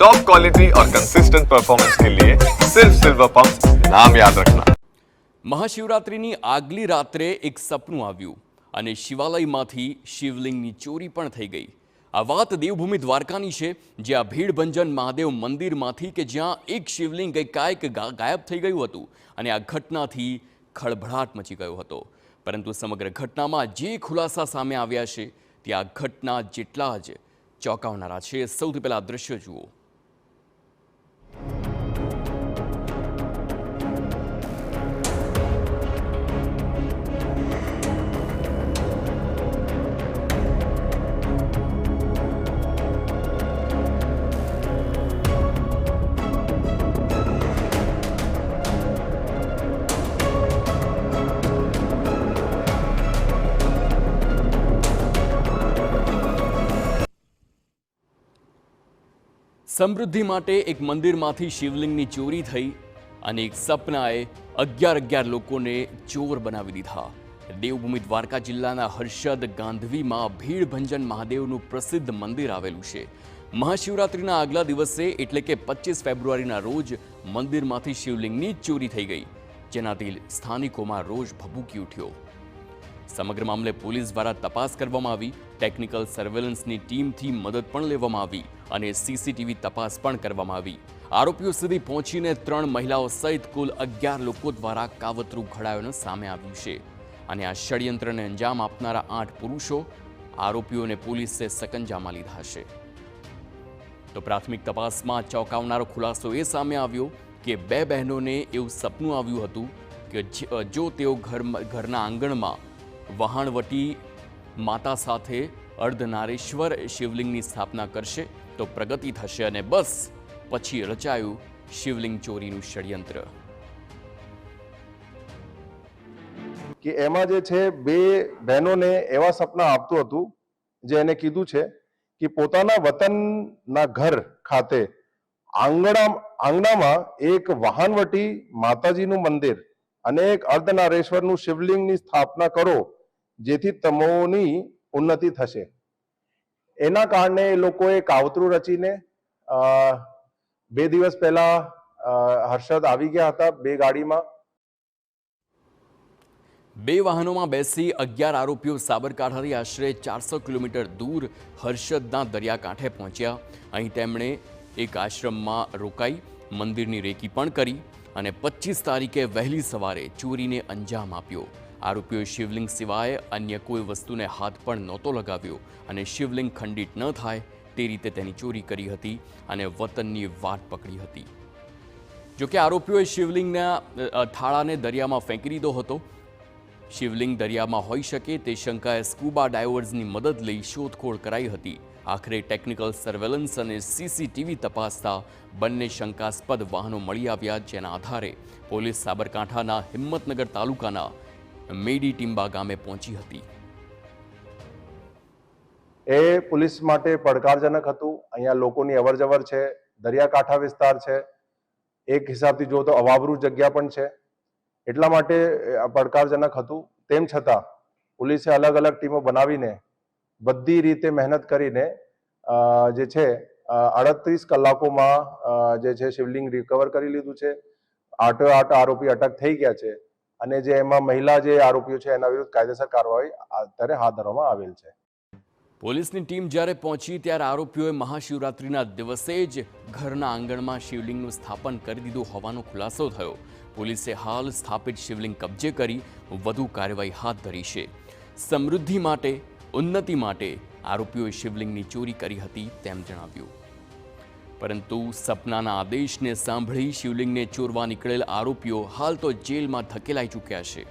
Top quality और consistent performance के लिए सिर्फ सिल्वर पंप नाम याद रखना। મહાશિવરાત્રિની આગલી રાત્રે એક સપનું આવ્યું અને શિવાલયમાંથી શિવલિંગની ચોરી પણ થઈ ગઈ। આ વાત દેવભૂમિ દ્વારકાની છે, જ્યાં ભીડભંજન મહાદેવ મંદિરમાંથી કે જ્યાં એક શિવલિંગ એકાએક ગાયબ થઈ ગયું હતું અને આ ઘટનાથી ખળભળાટ મચી ગયો હતો। પરંતુ સમગ્ર ઘટનામાં જે ખુલાસા સામે આવ્યા છે તે આ ઘટના જેટલા જ ચોંકાવનારા છે। સૌથી પહેલા દ્રશ્ય જુઓ। સમૃદ્ધિ માટે એક મંદિરમાંથી શિવલિંગની ચોરી થઈ અને એક સપનાએ 11 લોકોને ચોર બનાવી દીધા। દેવભૂમિ દ્વારકા જિલ્લાના હર્ષદ ગાંધવીમાં ભીડભંજન મહાદેવનું પ્રસિદ્ધ મંદિર આવેલું છે। મહાશિવરાત્રિના આગલા દિવસે એટલે કે 25 ફેબ્રુઆરીના રોજ મંદિરમાંથી શિવલિંગની ચોરી થઈ ગઈ, જેનાથી સ્થાનિકોમાં રોષ ભભૂકી ઉઠ્યો। સમગ્ર મામલે પોલીસ દ્વારા તપાસ કરવામાં આવી, ટેકનિકલ સર્વેલન્સની ટીમથી મદદ પણ લેવામાં આવી અને સીસીટીવી તપાસ પણ કરવામાં આવી। આરોપીઓ સુધી પહોંચીને 3 મહિલાઓ સહિત કુલ 11 લોકો દ્વારા કાવતરું ઘડાયોનું સામે આવ્યું છે અને આ ષડયંત્રને અંજામ આપનારા 8 પુરુષો આરોપીઓને પોલીસે સકંજામાં લીધા છે। તો પ્રાથમિક તપાસમાં ચોંકાવનારો ખુલાસો એ સામે આવ્યો કે 2 બહેનોને એવું સપનું આવ્યું હતું કે જો તેઓ ઘરના આંગણમાં વહાણવટી માતા સાથે અર્ધનારેશ્વર શિવલિંગની સ્થાપના કરશે તો પ્રગતિ થશે અને બસ પછી રચાયું શિવલિંગ ચોરીનું ષડયંત્ર। કે એમાં જે છે 2 બહેનોને એવા સપના આપતું હતું જે એને કીધું છે કે પોતાના વતનના ઘર ખાતે આંગણામાં એક વહાણવટી માતાજીનું મંદિર અને એક અર્ધનારેશ્વરનું શિવલિંગની સ્થાપના કરો, જેથી તમોની ઉન્નતિ થશે। એના કારણે એ લોકોએ કાવતરું રચીને 2 દિવસ પહેલા હર્ષદ આવી ગયા હતા 2 ગાડીમાં। 2 વાહનોમાં બેસી 11 આરોપીઓ સાબરકાંઠાથી આશરે 400 કિલોમીટર દૂર હર્ષદના દરિયાકાંઠે પહોંચ્યા। અહીં તેમણે એક આશ્રમમાં રોકાઈ મંદિરની રેકી પણ કરી અને 25 તારીખે વહેલી સવારે ચોરીને અંજામ આપ્યો। આરોપીઓએ શિવલિંગ સિવાય અન્ય કોઈ વસ્તુને હાથ પણ નહોતો લગાવ્યો અને શિવલિંગ ખંડિત ન થાય તે રીતે તેની ચોરી કરી હતી અને વતનની વાટ પકડી હતી। જોકે આરોપીઓએ શિવલિંગના થાળાને દરિયામાં ફેંકી દીધો હતો। શિવલિંગ દરિયામાં હોઈ શકે તે શંકાએ સ્કૂબા ડાઇવર્સની મદદ લઈ શોધખોળ કરાઈ હતી। આખરે ટેકનિકલ સર્વેલન્સ અને સીસીટીવી તપાસતા બંને શંકાસ્પદ વાહનો મળી આવ્યા, જેના આધારે પોલીસ સાબરકાંઠાના હિંમતનગર તાલુકાના મેડી ટીમ્બા ગામે પહોંચી હતી। એ પોલીસ માટે પડકારજનક હતું। અહીંયા લોકોની અવરજવર છે, દરિયાકાંઠા વિસ્તાર છે, એક હિસાબથી જો તો અવાવરૂ જગ્યા પણ છે, એટલા માટે પડકારજનક હતું। તેમ છતાં પોલીસે અલગ અલગ ટીમો બનાવીને બધી રીતે મહેનત કરીને જે છે 38 કલાકોમાં જે છે શિવલિંગ રિકવર કરી લીધું છે। 8 આરોપી અટક થઈ ગયા છે અને જે એમાં મહિલા જે આરોપીઓ છે એના વિરુદ્ધ કાયદેસર કાર્યવાહી અત્યારે હાથ ધરવામાં આવેલ છે। પોલીસની ટીમ જ્યારે પહોંચી ત્યારે આરોપીઓએ મહાશિવરાત્રિના દિવસે જ ઘરના આંગણમાં શિવલિંગનું સ્થાપન કરી દીધું હોવાનો ખુલાસો થયો। પોલીસે હાલ સ્થાપિત શિવલિંગ કબજે કરી વધુ કાર્યવાહી હાથ ધરી છે। સમૃદ્ધિ માટે, ઉન્નતિ માટે આરોપીઓએ શિવલિંગની ચોરી કરી હતી તેમ જણાવ્યું। પરંતુ સપનાના આદેશને સાંભળી શિવલિંગને ચોરવા નીકળેલ આરોપીઓ હાલ તો જેલમાં ધકેલાઈ ચૂક્યા છે।